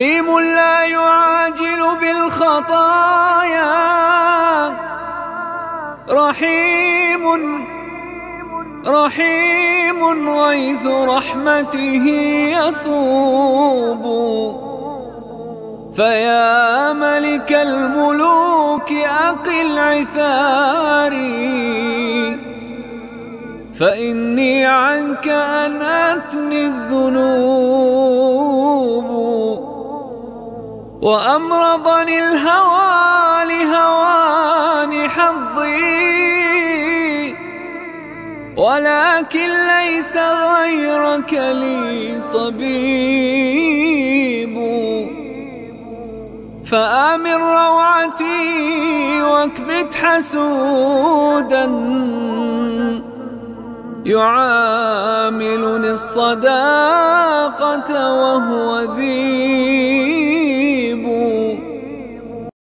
كريم لا يعاجل بالخطايا، رحيم غيث رحمته يصوب. فيا ملك الملوك أقل عثاري، فإني عنك أنأتني الذنوب. وأمرضني الهوى لهوان حظي، ولكن ليس غيرك لي طبيب. فآمن روعتي واكبت حسودا، يعاملني الصداقة وهو ذي